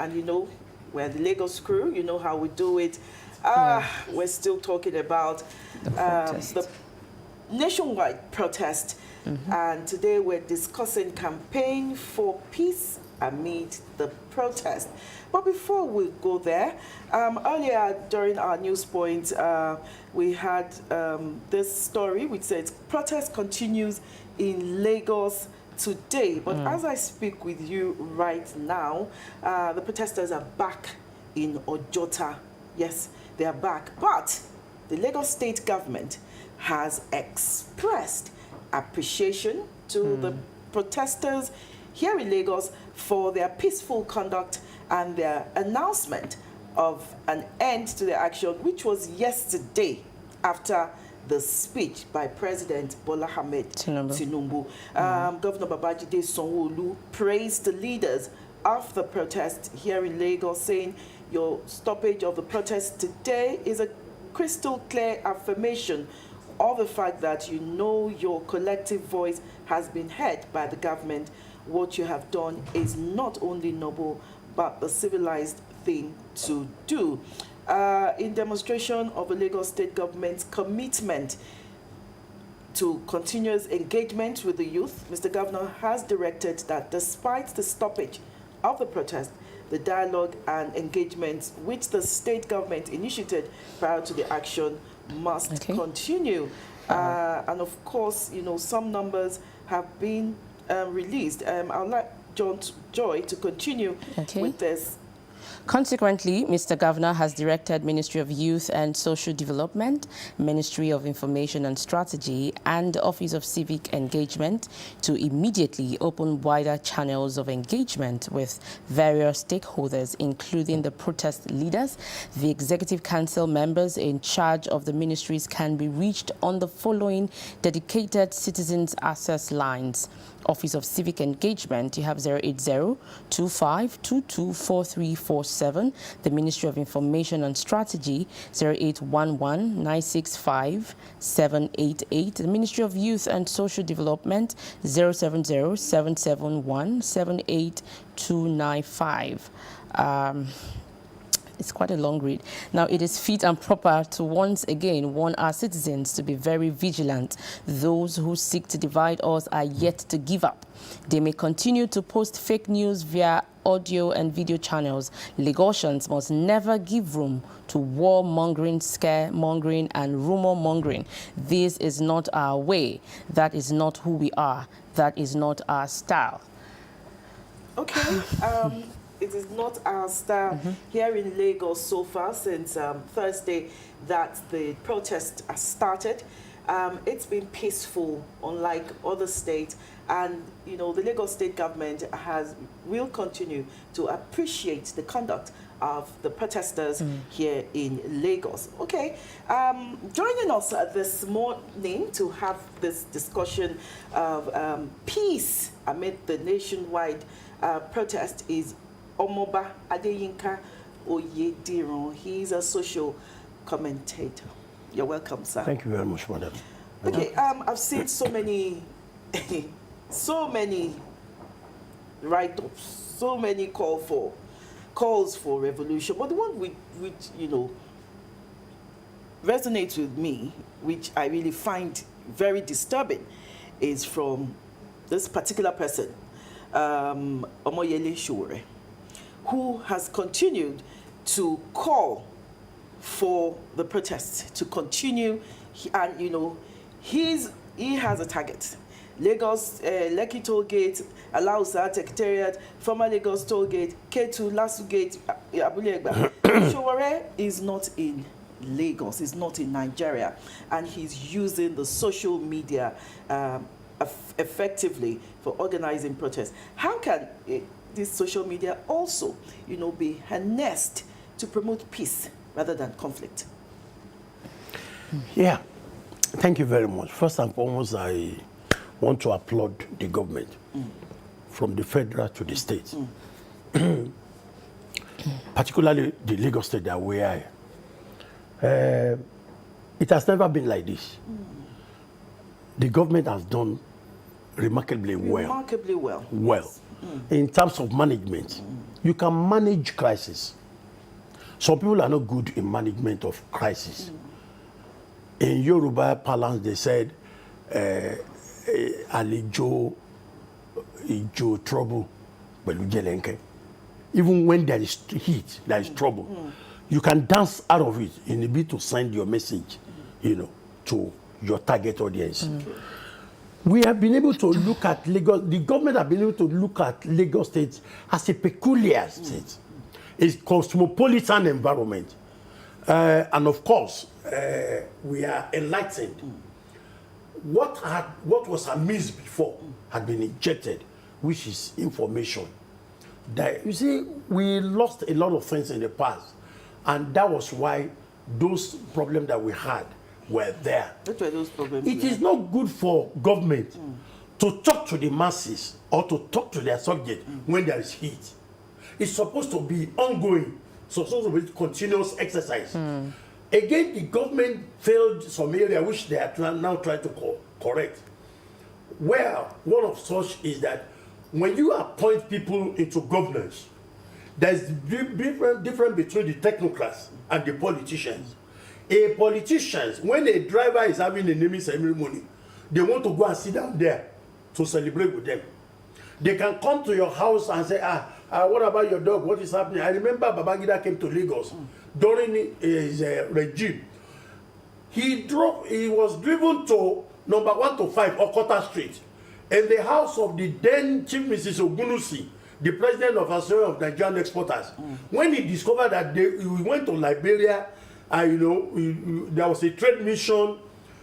And you know, we're the Lagos crew, you know how we do it. We're still talking about the nationwide protest. And today we're discussing campaign for peace amid the protest. But before we go there, earlier during our news point, we had this story which says protest continues in Lagos today. But as I speak with you right now, the protesters are back in Ojota. Yes, they are back. But the Lagos state government has expressed appreciation to the protesters here in Lagos for their peaceful conduct and their announcement of an end to the action, which was yesterday after the speech by President Bola Ahmed Tinubu. Governor Babajide Sanwo-Olu praised the leaders of the protest here in Lagos, saying your stoppage of the protest today is a crystal clear affirmation of the fact that you know your collective voice has been heard by the government. What you have done is not only noble, but the civilized thing to do. In demonstration of the Lagos state government's commitment to continuous engagement with the youth, Mr. Governor has directed that despite the stoppage of the protest, the dialogue and engagement which the state government initiated prior to the action must continue. And of course, you know, some numbers have been released. I'd like John Joy to continue with this. Consequently, Mr. Governor has directed Ministry of Youth and Social Development, Ministry of Information and Strategy, and Office of Civic Engagement to immediately open wider channels of engagement with various stakeholders, including the protest leaders. The Executive Council members in charge of the ministries can be reached on the following dedicated citizens access lines. Office of Civic Engagement, you have 080-2522-4347. The Ministry of Information and Strategy, 0811-965-788. The Ministry of Youth and Social Development, 070-771-78295. It's quite a long read. Now, it is fit and proper to once again warn our citizens to be very vigilant. Those who seek to divide us are yet to give up. They may continue to post fake news via audio and video channels. Lagosians must never give room to war-mongering, scare-mongering, and rumor-mongering. This is not our way. That is not who we are. That is not our style. Okay. It is not our style here in Lagos so far since Thursday that the protest has started. It's been peaceful, unlike other states, and you know the Lagos state government will continue to appreciate the conduct of the protesters here in Lagos. Okay, joining us this morning to have this discussion of peace amid the nationwide protest is Omoba Adeyinka Oyediran. He's a social commentator. You're welcome, sir. Thank you very much, madam. Okay, I've seen so many write-ups, so many calls for revolution, but the one which you know resonates with me, which I really find very disturbing, is from this particular person, Omoyele Sowore, who has continued to call for the protests to continue, and you know, he has a target. Lagos, Lekki Toll Gate, Alausa Secretariat, former Lagos Toll Gate, K2, Lasu Gate, Abule Egba. Sowore is not in Lagos, is not in Nigeria, and he's using the social media effectively for organizing protests. How can this social media also, you know, be harnessed to promote peace rather than conflict? Yeah, thank you very much. First and foremost, I want to applaud the government from the federal to the state. Particularly the Lagos state that we are. It has never been like this. The government has done remarkably well. Remarkably well. Well. in terms of management. You can manage crisis. Some people are not good in management of crisis. In Yoruba parlance, they said, Alijo, Ijo, trouble, Belujelenke. Even when there is heat, there is trouble, you can dance out of it in a bit to send your message, to your target audience. We have been able to look at Lagos, the government have been able to look at Lagos State as a peculiar state. It's cosmopolitan environment. And of course, we are enlightened. What was amiss before had been injected, which is information. That, you see, we lost a lot of things in the past, and that was why those problems that we had were there. What were those problems? It is not good for government to talk to the masses or to talk to their subject when there is heat. It's supposed to be ongoing, supposed to be continuous exercise. Again, the government failed some area which they are now trying to correct. Well, one of such is that when you appoint people into governance, there's difference between the technocrats and the politicians. A politician, when a driver is having a naming ceremony, they want to go and sit down there to celebrate with them. They can come to your house and say, what about your dog? What is happening? I remember Babangida came to Lagos during his regime. He was driven to number 1 to 5 Okota Street in the house of the then Chief Mrs. Ogunusi, the president of Association of Nigerian Exporters. When he discovered that he went to Liberia, there was a trade mission,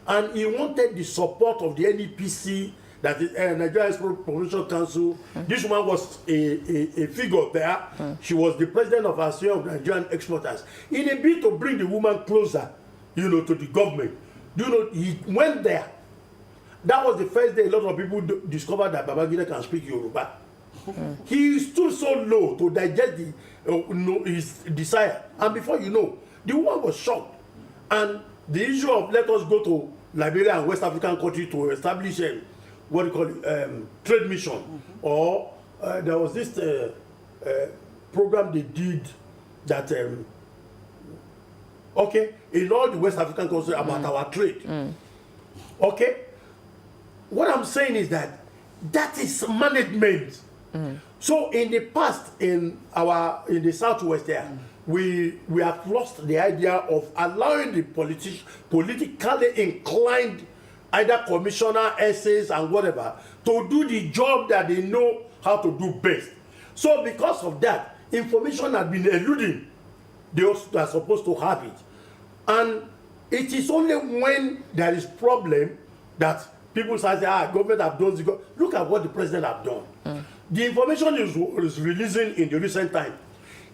and he wanted the support of the NEPC, that is Nigerian Export Promotion Council. This woman was a figure there. She was the president of Association of Nigerian Exporters. In a bid to bring the woman closer, to the government, he went there. That was the first day a lot of people discovered that Babangida can speak Yoruba. He stood so low to digest his desire, and before you know, the woman was shocked. And the issue of let us go to Liberia and West African country to establish trade mission, or there was this program they did that in all the West African countries about our trade. Okay, what I'm saying is that is management. So in the past, in the Southwest there, we have lost the idea of allowing the politically inclined either commissioner, essays, and whatever to do the job that they know how to do best. So because of that, information has been eluding those that are supposed to have it. And it is only when there is problem that people say, government have done this. Look at what the president have done. The information is releasing in the recent time.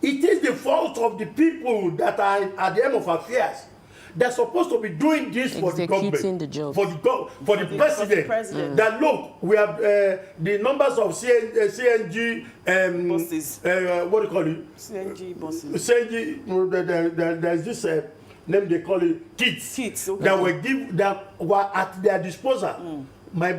It is the fault of the people that are at the end of affairs. They're supposed to be doing this for the government, the job. for the president. That look, we have the numbers of CNG buses. What do you call it? CNG buses. CNG. There's this name they call it kits. Okay. that were at their disposal. My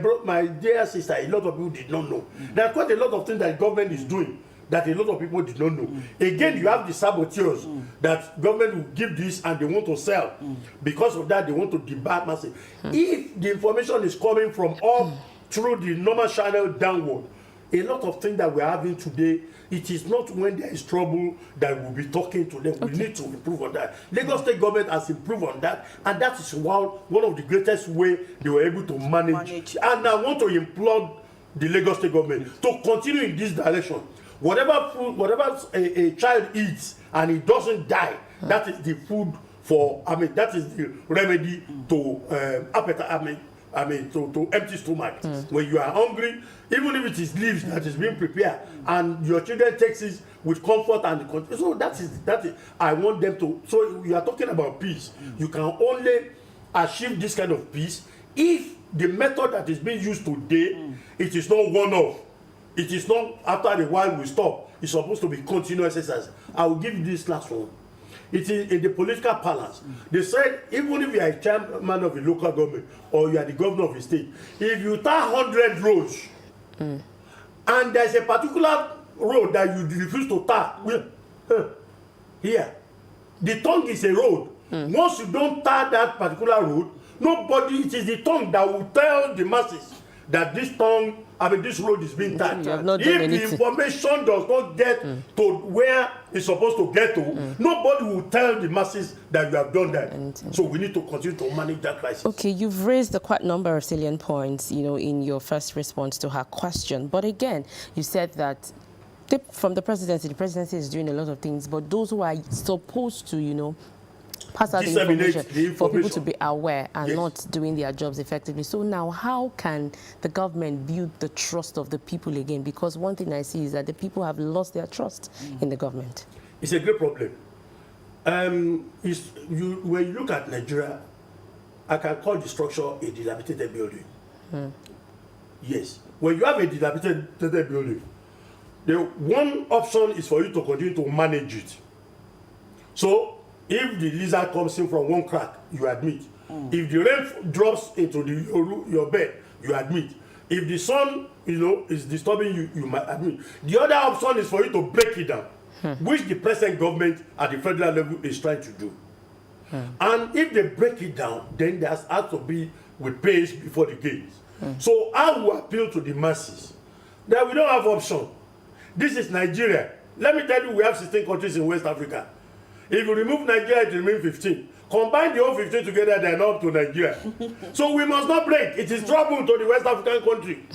dear sister, a lot of people did not know. There are quite a lot of things that the government is doing that a lot of people did not know. Again, you have the saboteurs that government will give this and they want to sell. Because of that, they want to debar massive. If the information is coming from up through the normal channel downward, a lot of things that we're having today, it is not when there is trouble that we'll be talking to them. We need to improve on that. Lagos State government has improved on that, and that is one of the greatest way they were able to manage. And I want to implore the Lagos State government to continue in this direction. Whatever food, whatever a child eats and it doesn't die, that is the food that is the remedy to appetite. To empty stomach. When you are hungry, even if it is leaves that is being prepared, and your children takes it with comfort and so that is. I want them to. So you are talking about peace. You can only achieve this kind of peace if the method that is being used today, it is not one-off. It is not after a while we stop. It's supposed to be continuous exercise. I will give you this last one. It is in the political balance. They said even if you are a chairman of a local government or you are the governor of a state, if you tie 100 roads and there's a particular road that you refuse to tar. Here, the tongue is a road. Once you don't tar that particular road, nobody, it is the tongue that will tell the masses that this tongue, this road is being tarred. If the information does not get to where it's supposed to get to, nobody will tell the masses that you have done that. So we need to continue to manage that crisis. Okay, you've raised quite a number of salient points, in your first response to her question. But again, you said that from the presidency is doing a lot of things, but those who are supposed to, pass out the information for people to be aware and not doing their jobs effectively. So now, how can the government build the trust of the people again? Because one thing I see is that the people have lost their trust in the government. It's a great problem. When you look at Nigeria, I can call the structure a dilapidated building. Yes. When you have a dilapidated building, the one option is for you to continue to manage it. So, if the lizard comes in from one crack, you admit. If the rain drops into your bed, you admit. If the sun, is disturbing you, you might admit. The other option is for you to break it down, which the present government at the federal level is trying to do. And if they break it down, then there has to be with pace before the gates. So I will appeal to the masses that we don't have option. This is Nigeria. Let me tell you, we have 16 countries in West Africa. If you remove Nigeria, it remains 15. Combine the whole 15 together, they are not up to Nigeria. So we must not break. It is trouble to the West African country.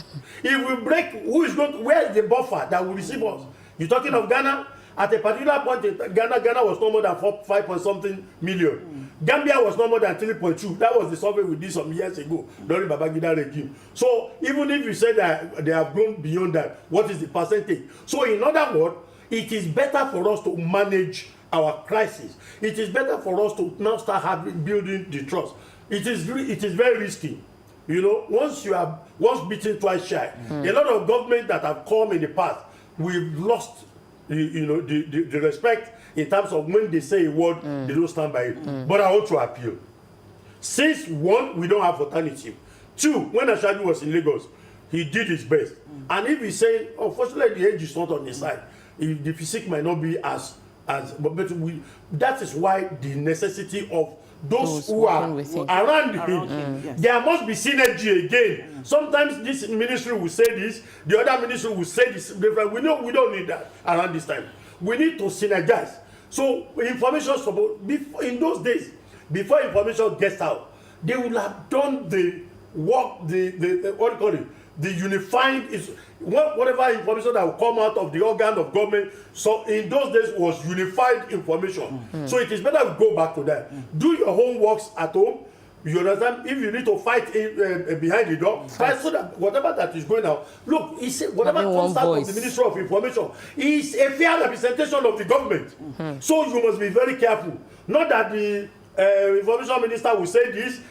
If we break, where is the buffer that will receive us? You're talking of Ghana? At a particular point, Ghana was no more than 5 million. Gambia was no more than 3.2. That was the survey we did some years ago during Babangida regime. So even if you say that they have grown beyond that, what is the percentage? So in other words, it is better for us to manage our crisis. It is better for us to now start building the trust. It is very risky. Once beaten, twice shy. A lot of governments that have come in the past, we've lost the respect in terms of when they say a word, they don't stand by it. But I want to appeal. Since one, we don't have alternative. Two, when Ashadu was in Lagos, he did his best. And if he's saying, unfortunately, the age is not on his side, the physique might not be but that is why the necessity of those who are around him. Yes. There must be synergy again. Sometimes this ministry will say this, the other ministry will say this different. We don't need that around this time. We need to synergize. So information in those days, before information gets out, they will have done the work, what do you call it? The unifying is whatever information that will come out of the organ of government. So in those days was unified information. So it is better to go back to that. Do your homeworks at home. You understand? If you need to fight behind the door, fight so that whatever that is going out. Look, whatever comes out of the Ministry of Information is a fair representation of the government. So you must be very careful. Not that the information minister will say this,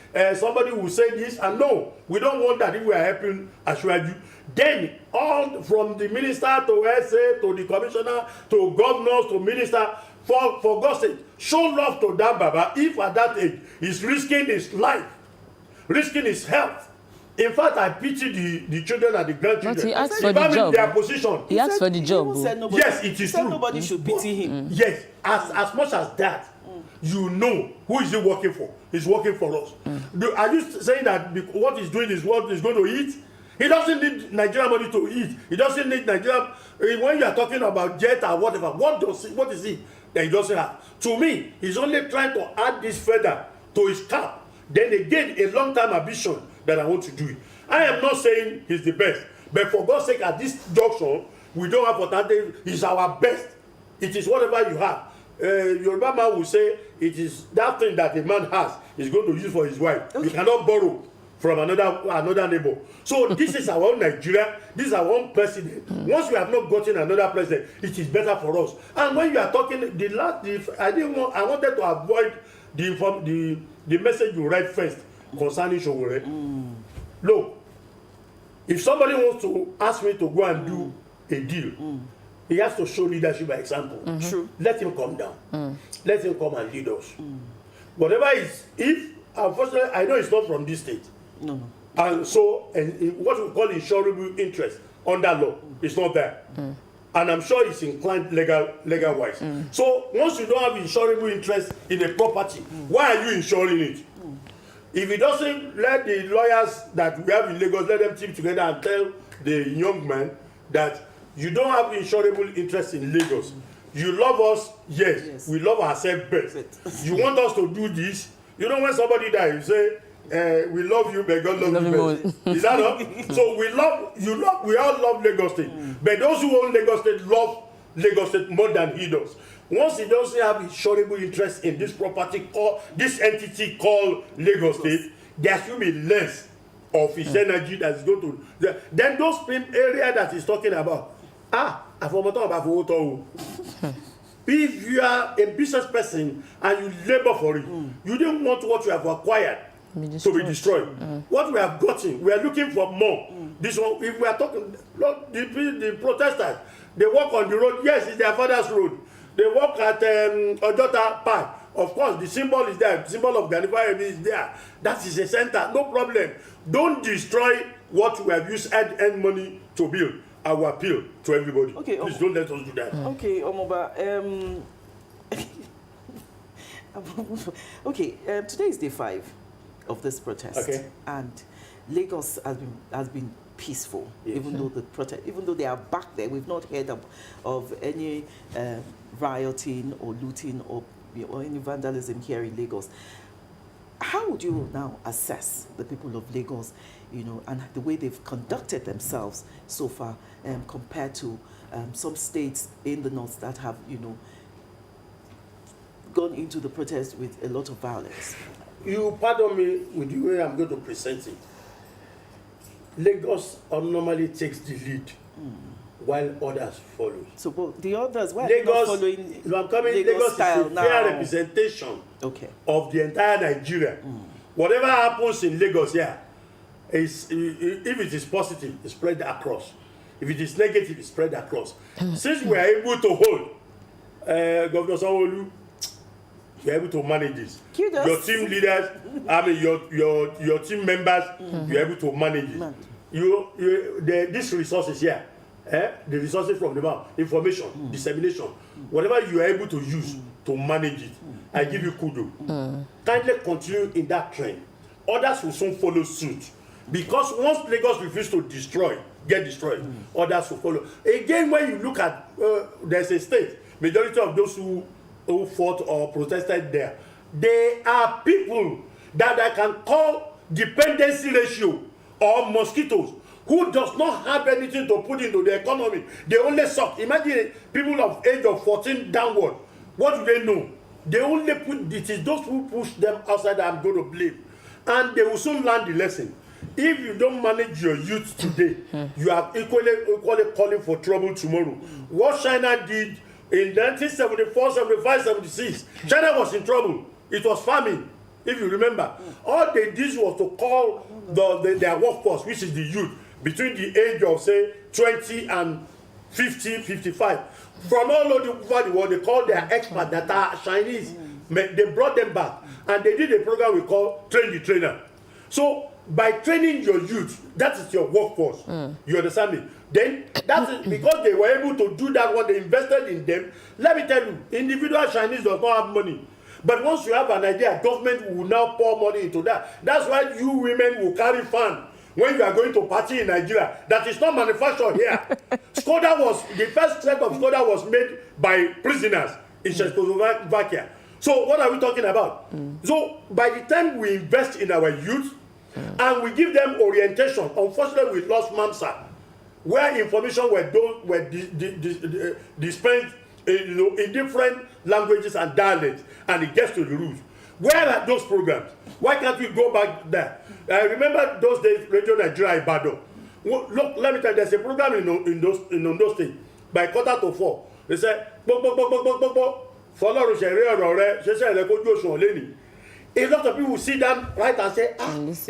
somebody will say this, and no, we don't want that if we are helping Ashwaju. Then all from the minister to SA to the commissioner to governors to minister, for God's sake, show love to that Baba. If at that age he's risking his life, risking his health. In fact, I pity the children and the grandchildren. But he asked for the job. Their position. He asked for the job. Yes, it is true. Nobody should pity him. Yes, as much as that. You know who is he working for? He's working for us. Are you saying that what he's doing is what he's going to eat? He doesn't need Nigerian money to eat. He doesn't need Nigerian. When you are talking about jet or whatever, what is it that he doesn't have? To me, he's only trying to add this feather to his cap. Then again, a long-term ambition that I want to do it. I am not saying he's the best, but for God's sake, at this junction, we don't have alternative. He's our best. It is whatever you have. Yoruba man will say it is that thing that a man has is going to use for his wife. Okay. You cannot borrow from another neighbor. So this is our own Nigeria. This is our own president. Once we have not gotten another president, it is better for us. And when you are talking, I wanted to avoid the message you read first concerning Showore. Look, if somebody wants to ask me to go and do a deal, he has to show leadership by example. True. Let him come down. Let him come and lead us. Whatever is, if unfortunately I know it's not from this state. No. And so, what we call insurable interest under law. It's not there. And I'm sure it's inclined legal wise. So once you don't have insurable interest in a property, why are you insuring it? If it doesn't, let the lawyers that we have in Lagos, let them team together and tell the young man that you don't have insurable interest in Lagos. You love us, yes. We love ourselves best. You want us to do this. You know when somebody dies, you say, we love you, but God loves you best. Is that not? So we all love Lagos State. But those who own Lagos State love Lagos State more than he does. Once he doesn't have insurable interest in this property or this entity called Lagos State, there should be less of his energy that's going to. Then those area that he's talking about, if you are a business person and you labor for it, you don't want what you have acquired to be destroyed. What we have gotten, we are looking for more. This one, if we are talking, look, the protesters, they walk on the road. Yes, it's their father's road. They walk at Ojota Park. Of course, the symbol is there. The symbol of Ganifa is there. That is a center. No problem. Don't destroy what we have used and money to build. I will appeal to everybody. Okay, please don't let us do that. Okay, Omoba. Today is day 5 of this protest. Okay. And Lagos has been peaceful, even though they are back there. We've not heard of any rioting or looting or any vandalism here in Lagos. How would you now assess the people of Lagos, and the way they've conducted themselves so far, compared to some states in the north that have, gone into the protest with a lot of violence? You pardon me with the way I'm going to present it. Lagos normally takes the lead while others follow. So the others, why are not following Lagos style is a fair representation of the entire Nigeria. Whatever happens in Lagos here, if it is positive, it's spread across. If it is negative, it's spread across. Since we are able to hold, Governor Sanwo-Olu, you're able to manage this. Your team leaders, your team members, you're able to manage it. These resources here, the resources from the mouth, information, dissemination, whatever you are able to use to manage it, I give you kudos. Kindly continue in that trend. Others will soon follow suit. Because once Lagos refuses to get destroyed, others will follow. Again, when you look at, there's a state, majority of those who fought or protested there, they are people that I can call dependency ratio or mosquitoes who does not have anything to put into the economy. They only suck. Imagine people of age of 14 downward. What do they know? They only put, it is those who push them outside that I'm going to blame. And they will soon learn the lesson. If you don't manage your youth today, you are equally calling for trouble tomorrow. What China did in 1974, 75, 76, China was in trouble. It was famine, if you remember. All they did was to call their workforce, which is the youth, between the age of, say, 20 and 50, 55. From all over the world, they called their experts that are Chinese. They brought them back. And they did a program we call Train the Trainer. So, by training your youth, that is your workforce. You understand me? Then, that is because they were able to do that when they invested in them. Let me tell you, individual Chinese does not have money. But once you have an idea, government will now pour money into that. That's why you women will carry fan when you are going to party in Nigeria. That is not manufactured here. Skoda was, the first set of Skoda was made by prisoners in Czechoslovakia. So what are we talking about? So by the time we invest in our youth and we give them orientation, unfortunately we lost MAMSA, where information were dispensed in different languages and dialects, and it gets to the roots. Where are those programs? Why can't we go back there? I remember those days, Radio Nigeria Ibadan. Look, let me tell you, there's a program in Ondo State by 3:45. They say, a lot of people sit down right and say,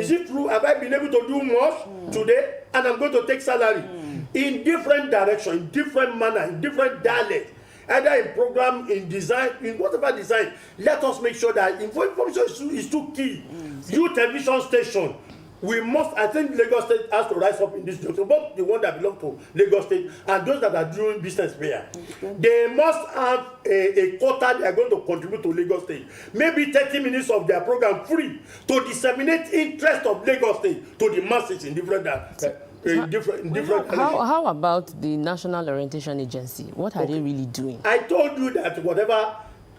is it true? Have I been able to do more today? And I'm going to take salary. In different direction, in different manner, in different dialect, either in program, in design, in whatever design. Let us make sure that information is too key. You television station, we must, I think Lagos State has to rise up in this junction, both the one that belong to Lagos State and those that are doing business there. They must have a quota they are going to contribute to Lagos State. Maybe 30 minutes of their program free to disseminate interest of Lagos State to the masses in different How about the National Orientation Agency? What are they really doing? I told you that whatever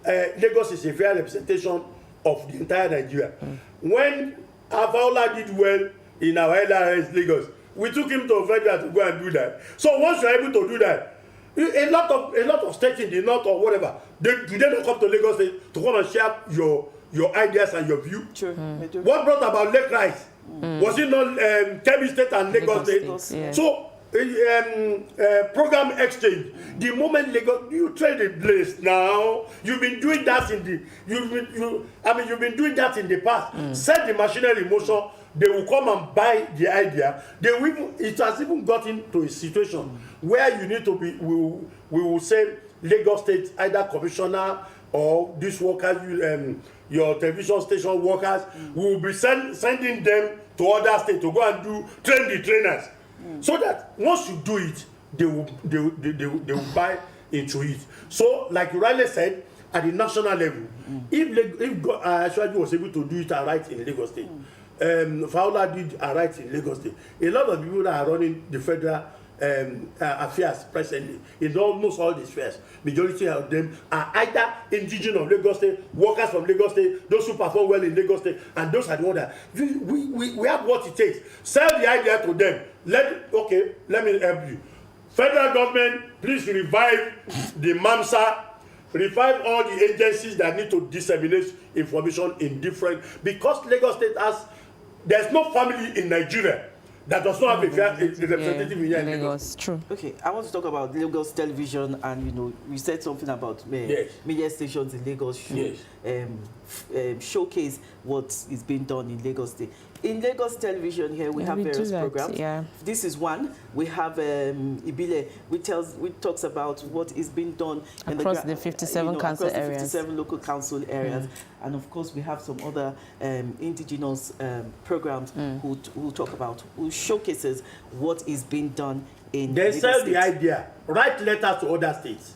Lagos is a fair representation of the entire Nigeria. When Avaola did well in our LRS Lagos, we took him to Federal to go and do that. So once you are able to do that, a lot of states in the north or whatever, they don't come to Lagos State to come and share your ideas and your view. Sure. What brought about Lake Rice? Was it not Kebbi State and Lagos State? Yeah. So program exchange. The moment Lagos, you trade a place now. You've been doing that in the you've been doing that in the past. Set the machinery in motion. They will come and buy the idea. It has even gotten to a situation where you need to be. We will say Lagos State either commissioner or these workers, your television station workers, we will be sending them to other states to go and train the trainers. So that once you do it, they will buy into it. So, like you rightly said, at the national level, if Ashwaji was able to do it right in Lagos State, Fowler did right in Lagos State, a lot of people that are running the federal affairs presently in almost all the spheres, majority of them are either indigenous of Lagos State, workers from Lagos State, those who perform well in Lagos State, and those are the ones that we have what it takes. Sell the idea to them. Let me help you. Federal government, please revive the MAMSA, revive all the agencies that need to disseminate information in different, because Lagos State there's no family in Nigeria that does not have a representative in Lagos. True. Okay, I want to talk about Lagos television, and we said something about media stations in Lagos should showcase what is being done in Lagos State. In Lagos television here, we have various programs. Yeah. This is one. We have Ibile, which talks about what is being done across the 57 council across areas. The 57 local council areas. And of course, we have some other indigenous programs who talk about, who showcases what is being done in They Lagos sell State. the idea. Write letters to other states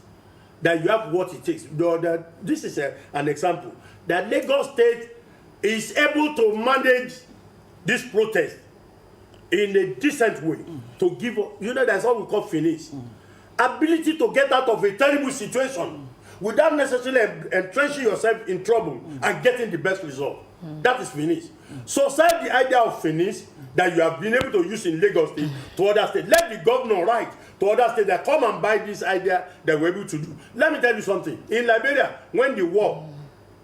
that you have what it takes. This is an example. That Lagos State is able to manage this protest in a decent way, to give, that's what we call finish. Ability to get out of a terrible situation without necessarily entrenching yourself in trouble and getting the best result. That is finish. So sell the idea of finish that you have been able to use in Lagos State to other states. Let the governor write to other states that come and buy this idea that we're able to do. Let me tell you something. In Liberia, when the war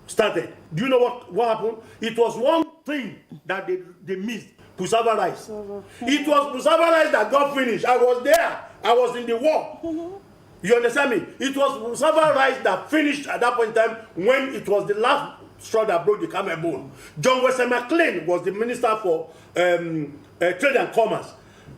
started, do you know what happened? It was one thing that they missed: Pusava rice. It was Pusava rice that got finished. I was there. I was in the war. You understand me? It was Pusava rice that finished at that point in time, when it was the last straw that broke the camel bone. John Wesley McLean was the minister for Trade and Commerce.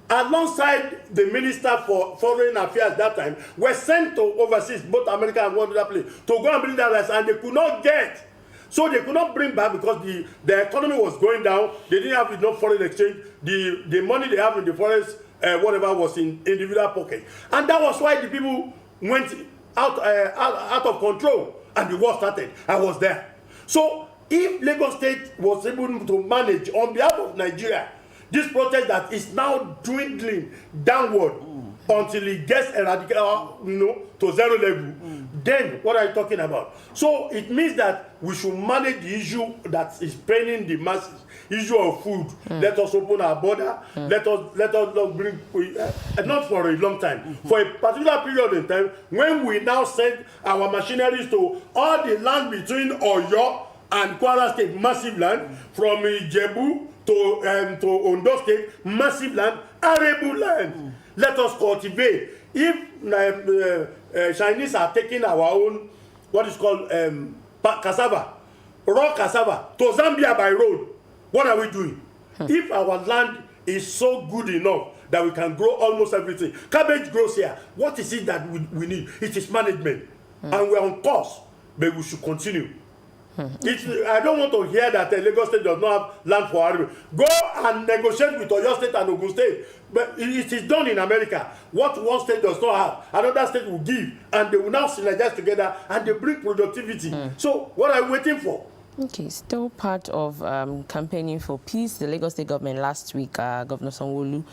Alongside the minister for foreign affairs that time, were sent to overseas, both America and one other place, to go and bring that rice, and they could not get. So they could not bring back because the economy was going down. They didn't have enough foreign exchange. The money they have in the forest, whatever, was in individual pocket. And that was why the people went out of control and the war started. I was there. So if Lagos State was able to manage on behalf of Nigeria this protest that is now dwindling downward until it gets eradicated, to zero level, then what are you talking about? So it means that we should manage the issue that is paining the masses, issue of food. Let us open our border. Let us not bring, not for a long time, for a particular period in time, when we now send our machineries to all the land between Oyo and Kwara State, massive land, from Ijebu to Ondo State, massive land, arable land. Let us cultivate. If Chinese are taking our own, what is called cassava, raw cassava, to Zambia by road, what are we doing? If our land is so good enough that we can grow almost everything, cabbage grows here, what is it that we need? It is management. And we're on course, but we should continue. I don't want to hear that Lagos State does not have land for Aribe. Go and negotiate with Oyo State and Ogun State. But it is done in America. What one state does not have, another state will give, and they will now synergize together and they bring productivity. So what are we waiting for? Okay, still part of campaigning for peace, the Lagos State government last week, Governor Sanwo-Olu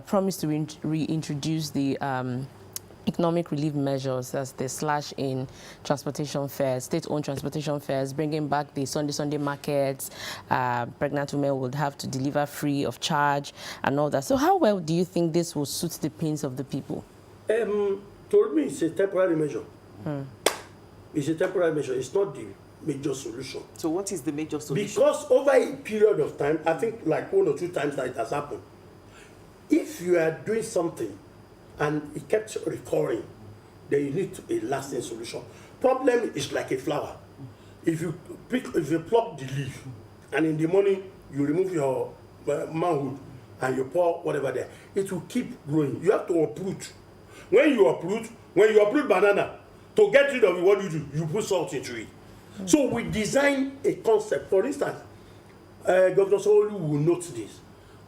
promised to reintroduce the economic relief measures as the slash in transportation fares, state-owned transportation fares, bringing back the Sunday markets. Pregnant women would have to deliver free of charge and all that. So how well do you think this will suit the pains of the people? To me, it's a temporary measure. It's a temporary measure. It's not the major solution. So what is the major solution? Because over a period of time, I think like 1 or 2 times that it has happened, if you are doing something and it kept recurring, then you need a lasting solution. Problem is like a flower. If you pluck the leaf and in the morning you remove your manhood and you pour whatever there, it will keep growing. You have to uproot. When you uproot banana, to get rid of it, what do? You put salt into it. So we design a concept. For instance, Governor Sanwo-Olu will note this.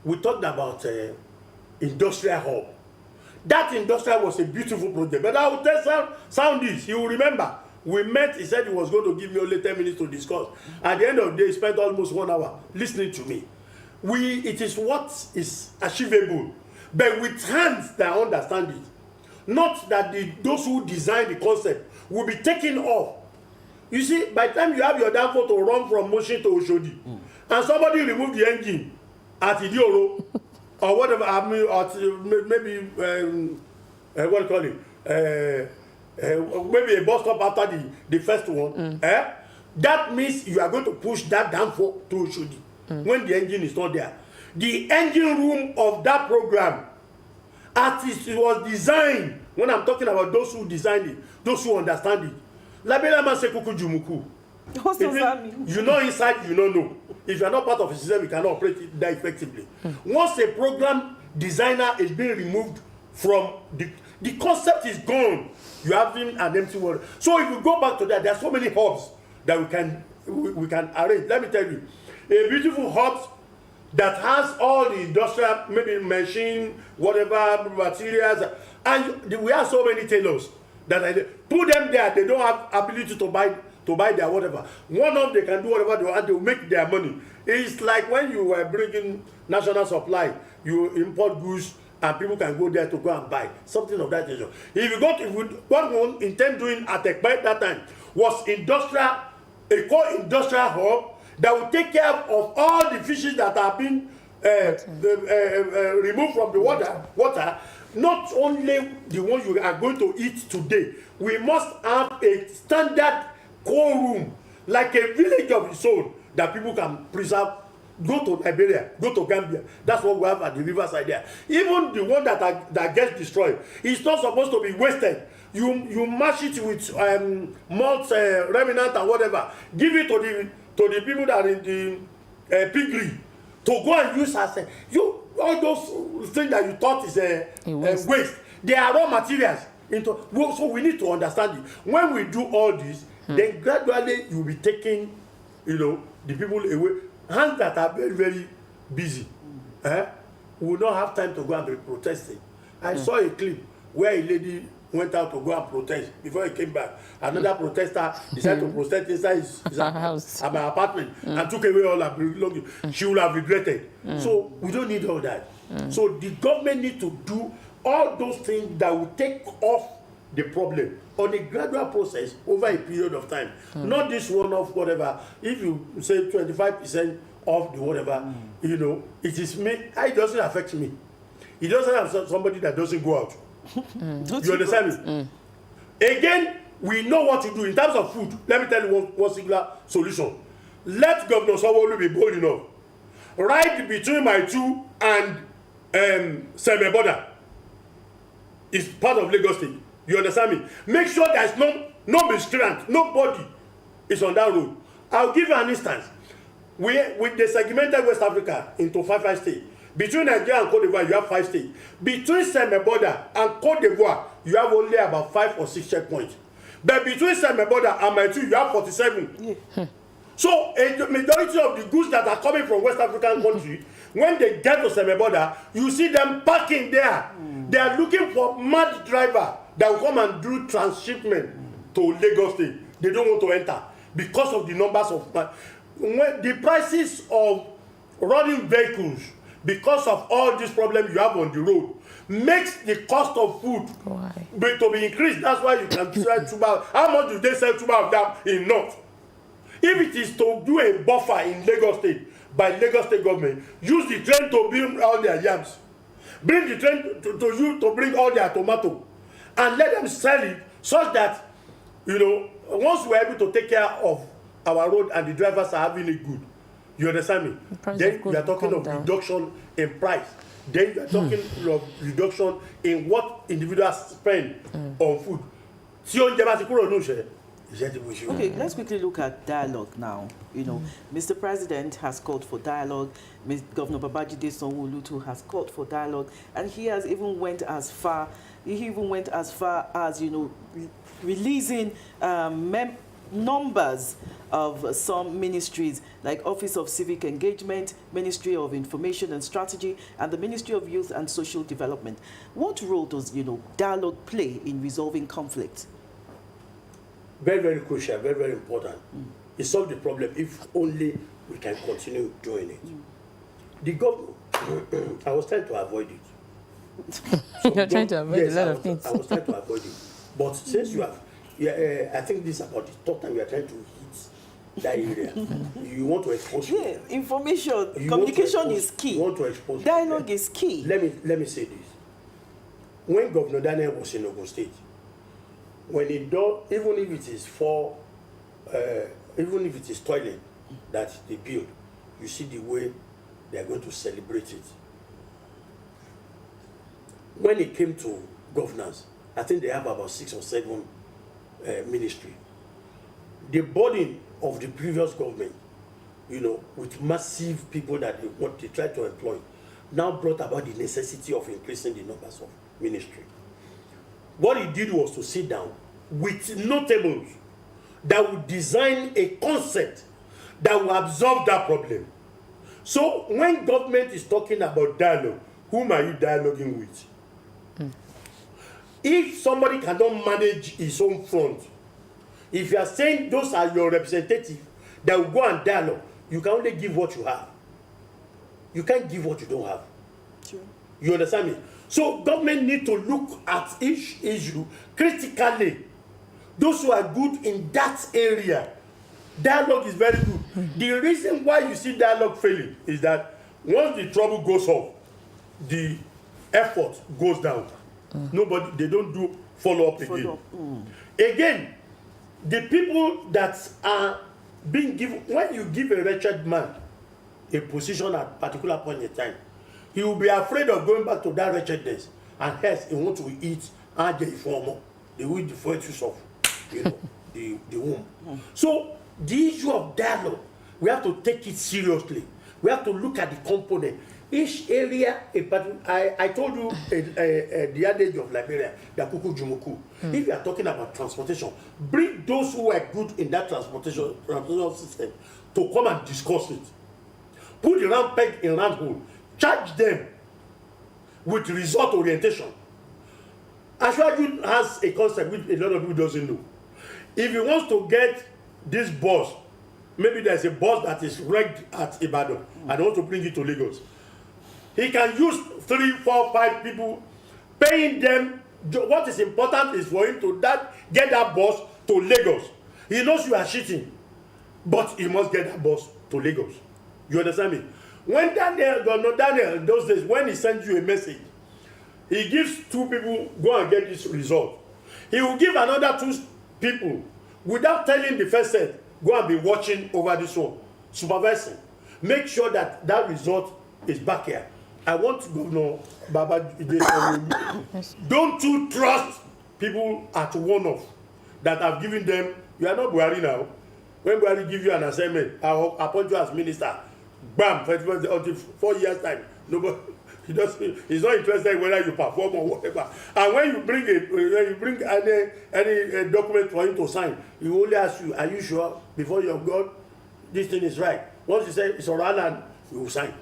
We talked about industrial hub. That industrial was a beautiful project. But I will tell Sound this. He will remember. We met. He said he was going to give me only 10 minutes to discuss. At the end of the day, he spent almost 1 hour listening to me. It is what is achievable, but with hands that understand it. Not that those who design the concept will be taken off. You see, by the time you have your downfall to run from Motion to Oshodi, and somebody remove the engine at Idioro, or whatever, I mean, maybe what do you call it? Maybe a bus stop after the first one. That means you are going to push that downfall to Oshodi when the engine is not there. The engine room of that program, as it was designed, when I'm talking about those who designed it, those who understand it, Labela man say kuku jumuku. What does that mean? You know inside, you don't know. If you are not part of a system, you cannot operate it that effectively. Once a program designer is being removed from the concept is gone, you have an empty world. So if you go back to that, there are so many hubs that we can arrange. Let me tell you, a beautiful hub that has all the industrial, maybe machine, whatever materials, and we have so many tailors that put them there. They don't have ability to buy their whatever. One of them, they can do whatever they want, they will make their money. It's like when you were bringing national supply, you import goods and people can go there to go and buy something of that nature. What we intend doing at Ekpa that time was a core industrial hub that will take care of all the fishes that have been removed from the water. Not only the ones you are going to eat today, we must have a standard core room, like a village of its own, that people can preserve. Go to Liberia, go to Gambia. That's what we have at the riverside there. Even the one that gets destroyed, it's not supposed to be wasted. You mash it with malt, remnant and whatever. Give it to the people that are in the piggery to go and use as all those things that you thought is waste. They are raw materials. So we need to understand it. When we do all this, then gradually you will be taking, the people away. Hands that are very, very busy will not have time to go and be protesting. I saw a clip where a lady went out to go and protest. Before he came back, another protester decided to protest inside his house, at my apartment, and took away all her belongings. She will have regretted. So we don't need all that. So the government need to do all those things that will take off the problem on a gradual process over a period of time. Not this one-off whatever. If you say 25% of the whatever, it is me. It doesn't affect me. It doesn't have somebody that doesn't go out. You understand me? Again, we know what to do in terms of food. Let me tell you one singular solution. Let Governor Sanwo-Olu be bold enough. Right between my two and Seme border is part of Lagos State. You understand me? Make sure there's no miscreant, nobody is on that road. I'll give you an instance. With the segmented West Africa into 5 states. Between Nigeria and Cote d'Ivoire, you have 5 states. Between Seme border and Cote d'Ivoire, you have only about 5 or 6 checkpoints. But between Seme border and my two, you have 47. So a majority of the goods that are coming from West African country, when they get to Seme border, you see them parking there. They are looking for mad driver that will come and do transshipment to Lagos State. They don't want to enter because of the numbers of when the prices of running vehicles, because of all these problems you have on the road, makes the cost of food to be increased. That's why you can sell tuber. How much do they sell tuber of that in North? If it is to do a buffer in Lagos State by Lagos State government, use the train to bring all their yams, bring the train to you to bring all their tomato, and let them sell it such that, you know, once we are able to take care of our road and the drivers are having it good, you understand me? Then you are talking of reduction in price. Then you are talking of reduction in what individuals spend on food. Okay, let's quickly look at dialogue now. You know, Mr. President has called for dialogue. Governor Babajide Sanwo-Olu has called for dialogue, and he has even went as far. He even went as far as, you know, releasing numbers of some ministries like Office of Civic Engagement, Ministry of Information and Strategy, and the Ministry of Youth and Social Development. What role does, you know, dialogue play in resolving conflict? Very, very crucial, very, very important. It solves the problem if only we can continue doing it. The government, I was trying to avoid it. You're trying to avoid a lot of things. I was trying to avoid it. But since you have, I think this is about the third time you are trying to hit that area. You want to expose Yeah, information, communication is key. You want to expose dialogue is key. Let me say this. When Governor Daniel was in Ogun State, when he does, even if it is even if it is toilet that they build, you see the way they are going to celebrate it. When it came to governance, I think they have about 6 or 7 ministry. The burden of the previous government, you know, with massive people that they try to employ, now brought about the necessity of increasing the numbers of ministry. What he did was to sit down with notables that would design a concept that will absorb that problem. So when government is talking about dialogue, whom are you dialoguing with? If somebody cannot manage his own front, if you are saying those are your representatives that will go and dialogue, you can only give what you have. You can't give what you don't have. Sure. You understand me? So government need to look at each issue critically. Those who are good in that area, dialogue is very good. The reason why you see dialogue failing is that once the trouble goes up, the effort goes down. Nobody, they don't do follow-up again. Again, the people that are being given, when you give a wretched man a position at a particular point in time, he will be afraid of going back to that wretchedness, and hence he wants to eat and the former, they will eat the fetus of, you know, the womb. So the issue of dialogue, we have to take it seriously. We have to look at the component. Each area, I told you the adage of Liberia, the Kuku Jumuku. If you are talking about transportation, bring those who are good in that transportation system to come and discuss it. Put the round peg in round hole. Charge them with result orientation. Ashwaju has a concept which a lot of people doesn't know. If he wants to get this bus, maybe there's a bus that is wrecked at Ibadan and wants to bring it to Lagos. He can use 3, 4, 5 people, paying them. What is important is for him to get that bus to Lagos. He knows you are cheating, but he must get that bus to Lagos. You understand me? When Daniel, those days, when he sends you a message, he gives 2 people, go and get this result. He will give another 2 people, without telling the first set, go and be watching over this one, supervising. Make sure that that result is back here. I want Governor Babajide, don't you trust people at one-off that have given them, you are not Buhari now. When Buhari give you an assignment, I'll appoint you as minister, bam, until 4 years time, nobody, he's not interested in whether you perform or whatever. And when you bring any document for him to sign, he only ask you, are you sure before you're gone? this thing is right. Once you say it's all right, and you will sign.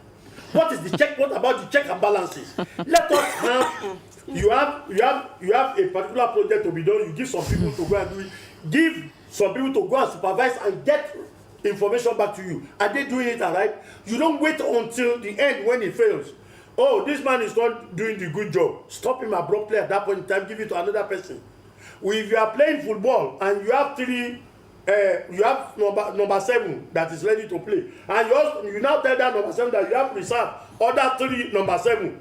What is the check? What about the check and balances? Let us have. You have a particular project to be done. You give some people to go and do it. Give some people to go and supervise and get information back to you. Are they doing it all right? You don't wait until the end when it fails. Oh, this man is not doing the good job. Stop him abruptly at that point in time. Give it to another person. If you are playing football and you have you have number 7 that is ready to play, and you now tell that number 7 that you have reserve other 3 number 7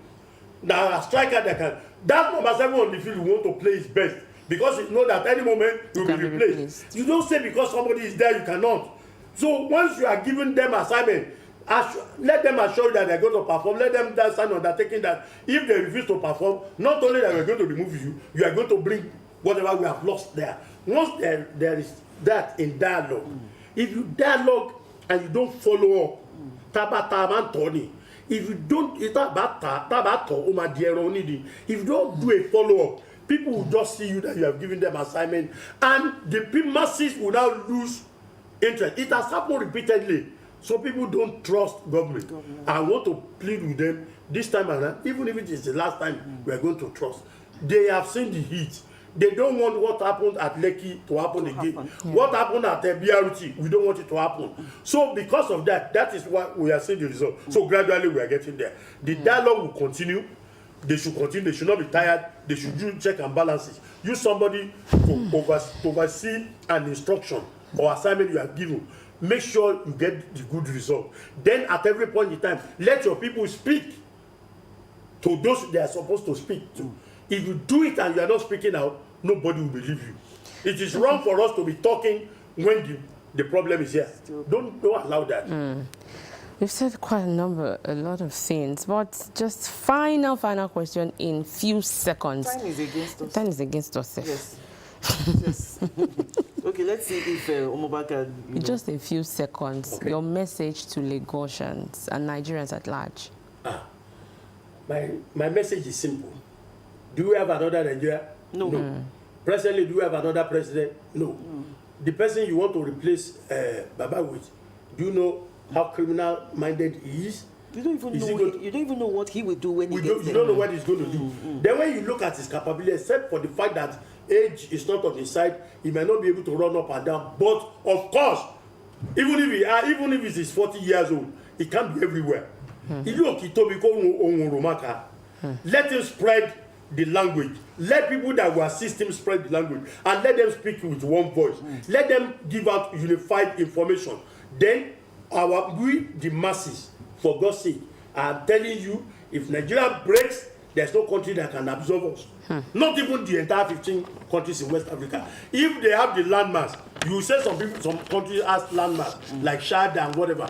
that are striker that can. That number 7 on the field you want to play his best because you know that any moment you will be replaced. You don't say because somebody is there you cannot. So once you are giving them assignment, let them assure you that they are going to perform. Let them sign undertaking that if they refuse to perform, not only that we are going to remove you, you are going to bring whatever we have lost there. Once there is that in dialogue, if you dialogue and you don't follow up, if you don't, if you don't do a follow up, people will just see you that you have given them assignment, and the masses will now lose interest. It has happened repeatedly, so people don't trust government. I want to plead with them this time around, even if it is the last time we are going to trust. They have seen the heat. They don't want what happened at Lekki to happen again. What happened at BRT, we don't want it to happen. So because of that, that is why we are seeing the result. So gradually we are getting there. The dialogue will continue. They should continue. They should not be tired. They should do check and balances. Use somebody to oversee an instruction or assignment you are given. Make sure you get the good result. Then at every point in time, let your people speak to those they are supposed to speak to. If you do it and you are not speaking out, nobody will believe you. It is wrong for us to be talking when the problem is here. Don't allow that. We've said quite a lot of things, but just final question in few seconds. Time is against us. Time is against us. Yes. Yes. Okay, let's see if Omobaka. Just a few seconds. Okay. Your message to Lagosians and Nigerians at large. My message is simple. Do we have another Nigeria? No. Presently, do we have another president? No. The person you want to replace Baba with, do you know how criminal-minded he is? You don't even know what he will do when he gets there. You don't know what he's going to do. Then when you look at his capability, except for the fact that age is not on his side, he may not be able to run up and down. But of course, even if he's 40 years old, he can't be everywhere. Let him spread the language. Let people that will assist him spread the language, and let them speak with one voice. Let them give out unified information. Then we, the masses, for God's sake, I'm telling you, if Nigeria breaks, there's no country that can absorb us. Not even the entire 15 countries in West Africa. If they have the landmass, you say some countries have landmass, like Chad and whatever.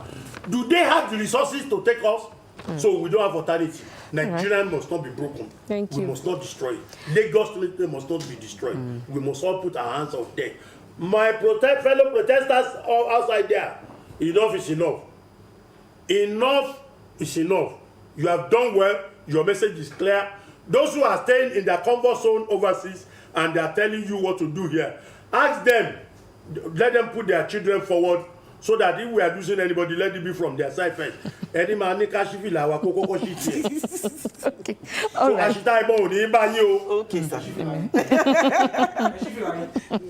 Do they have the resources to take us? So we don't have authority. Nigeria must not be broken. Thank you. We must not destroy it. Lagos must not be destroyed. We must all put our hands on deck. My fellow protesters all outside there, enough is enough. Enough is enough. You have done well. Your message is clear. Those who are staying in their comfort zone overseas and they are telling you what to do here, ask them, let them put their children forward, so that if we are using anybody, let it be from their side first. Any man need cash feel our cocoa sheet. Okay. All right. Okay, sir.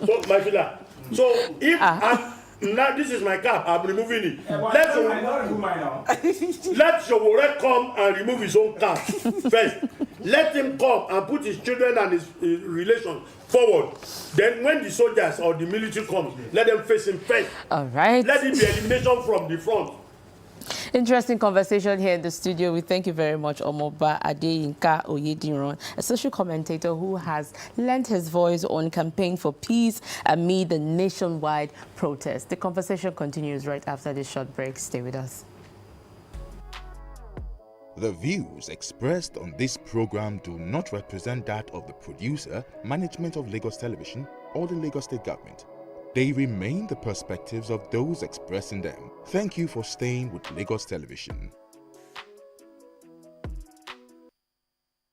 So my filler. So if now this is my cap, I'm removing it. Let Showore come and remove his own cap first. Let him come and put his children and his relation forward. Then when the soldiers or the military comes, let them face him first. All right. Let it be elimination from the front. Interesting conversation here in the studio. We thank you very much, Omoba Adeyinka Oyediran, a social commentator who has lent his voice on campaign for peace amid the nationwide protest. The conversation continues right after this short break. Stay with us. The views expressed on this program do not represent that of the producer, management of Lagos Television, or the Lagos State Government. They remain the perspectives of those expressing them. Thank you for staying with Lagos Television.